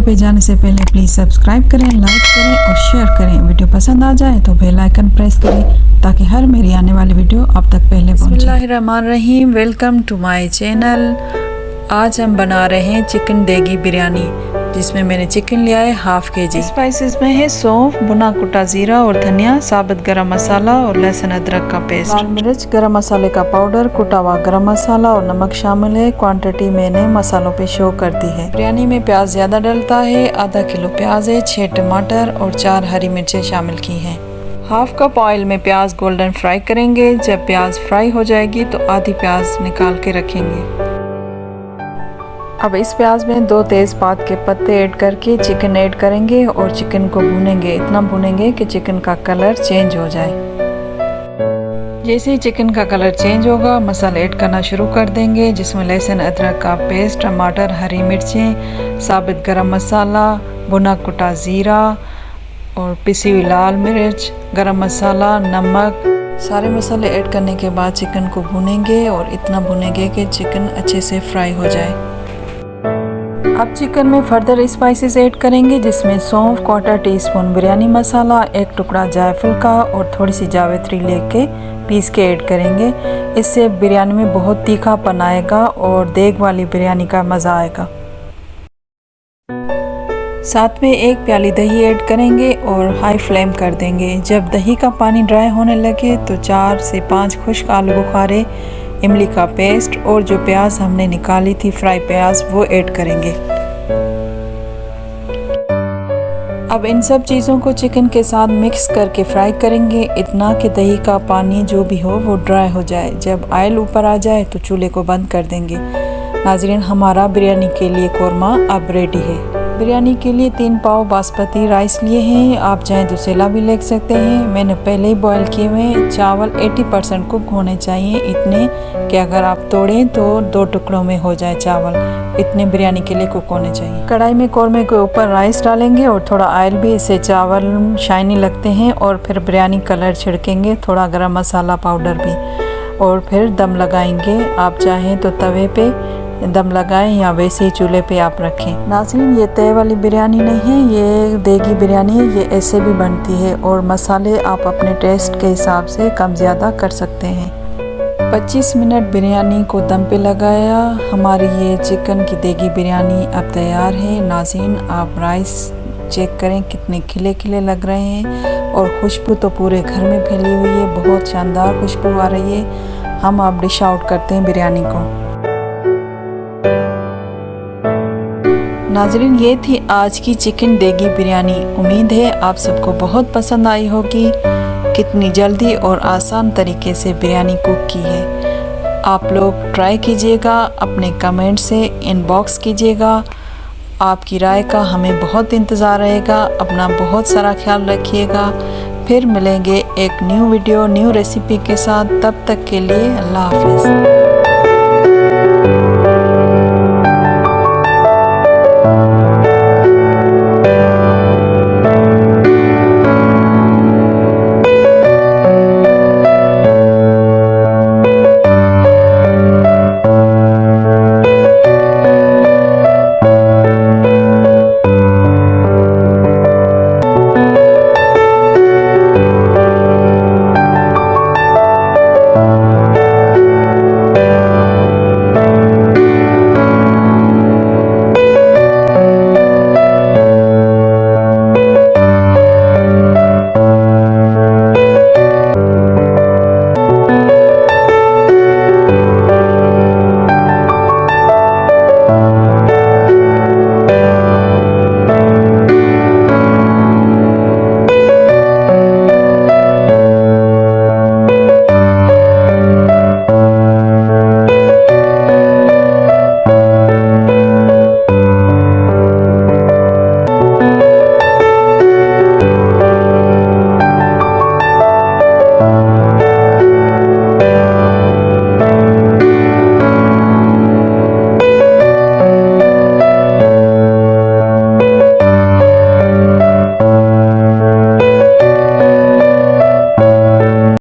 पे जाने से पहले प्लीज़ सब्सक्राइब करें, लाइक करें और शेयर करें। वीडियो पसंद आ जाए तो बेल आइकन प्रेस करें ताकि हर मेरी आने वाली वीडियो आप तक पहले पहुंचे। बिस्मिल्लाहिर्रहमानिर्रहीम, वेलकम टू माय चैनल। आज हम बना रहे हैं चिकन देगी बिरयानी, जिसमें मैंने चिकन लिया है हाफ केजी। स्पाइसेस में है सौंफ, भुना कुटा जीरा और धनिया, साबुत गरम मसाला और लहसुन अदरक का पेस्ट, लाल मिर्च, गरम मसाले का पाउडर, कुटा हुआ गरम मसाला और नमक शामिल है। क्वांटिटी मैंने मसालों पे शो कर दी है। बिरयानी में प्याज ज्यादा डलता है। आधा किलो प्याज है, 6 टमाटर और 4 हरी मिर्चें शामिल की हैं। हाफ कप ऑयल में प्याज गोल्डन फ्राई करेंगे। जब प्याज फ्राई हो जाएगी तो आधी प्याज निकाल के रखेंगे। अब इस प्याज में 2 तेज़पात के पत्ते ऐड करके चिकन ऐड करेंगे और चिकन को भूनेंगे। इतना भूनेंगे कि चिकन का कलर चेंज हो जाए। जैसे ही चिकन का कलर चेंज होगा, मसाले ऐड करना शुरू कर देंगे, जिसमें लहसुन अदरक का पेस्ट, टमाटर, हरी मिर्चें, साबुत गरम मसाला, भुना कुटा ज़ीरा और पिसी हुई लाल मिर्च, गरम मसाला, नमक। सारे मसाले ऐड करने के बाद चिकन को भूनेंगे और इतना भूनेंगे कि चिकन अच्छे से फ्राई हो जाए। अब चिकन में फर्दर स्पाइसेस ऐड करेंगे, जिसमें सौंफ, 1/4 टीस्पून बिरयानी मसाला, 1 टुकड़ा जायफल का और थोड़ी सी जावित्री लेके पीस के ऐड करेंगे। इससे बिरयानी में बहुत तीखापन आएगा और देग वाली बिरयानी का मज़ा आएगा। साथ में 1 प्याली दही ऐड करेंगे और हाई फ्लेम कर देंगे। जब दही का पानी ड्राई होने लगे तो 4 से 5 खुश्क आलू बुखारे, इमली का पेस्ट और जो प्याज हमने निकाली थी फ्राई प्याज, वो ऐड करेंगे। अब इन सब चीज़ों को चिकन के साथ मिक्स करके फ्राई करेंगे, इतना कि दही का पानी जो भी हो वो ड्राई हो जाए। जब ऑयल ऊपर आ जाए तो चूल्हे को बंद कर देंगे। नाज़रीन, हमारा बिरयानी के लिए कोरमा अब रेडी है। बिरयानी के लिए 3 पाव बासमती राइस लिए हैं। आप चाहें तो सेला भी ले सकते हैं। मैंने पहले ही बॉयल किए हुए हैं। चावल 80% कुक होने चाहिए, इतने कि अगर आप तोड़ें तो 2 टुकड़ों में हो जाए चावल। इतने बिरयानी के लिए कुक होने चाहिए। कढ़ाई में कोरमे के ऊपर राइस डालेंगे और थोड़ा ऑयल भी, इससे चावल शाइनी लगते हैं। और फिर बिरयानी कलर छिड़केंगे, थोड़ा गरम मसाला पाउडर भी, और फिर दम लगाएंगे। आप चाहें तो तवे पे दम लगाएं या वैसे ही चूल्हे पे आप रखें। नाज़रीन, ये तय वाली बिरयानी नहीं है, ये देगी बिरयानी है। ये ऐसे भी बनती है और मसाले आप अपने टेस्ट के हिसाब से कम ज़्यादा कर सकते हैं। 25 मिनट बिरयानी को दम पे लगाया। हमारी ये चिकन की देगी बिरयानी अब तैयार है। नाज़रीन, आप राइस चेक करें कितने खिले खिले लग रहे हैं और खुशबू तो पूरे घर में फैली हुई है। बहुत शानदार खुशबू आ रही है। हम अब डिश आउट करते हैं बिरयानी को। नाज़रीन, ये थी आज की चिकन देगी बिरयानी। उम्मीद है आप सबको बहुत पसंद आई होगी। कितनी जल्दी और आसान तरीके से बिरयानी कुक की है। आप लोग ट्राई कीजिएगा, अपने कमेंट से इनबॉक्स कीजिएगा। आपकी राय का हमें बहुत इंतज़ार रहेगा। अपना बहुत सारा ख्याल रखिएगा। फिर मिलेंगे एक न्यू वीडियो, न्यू रेसिपी के साथ। तब तक के लिए अल्लाह हाफ़िज़।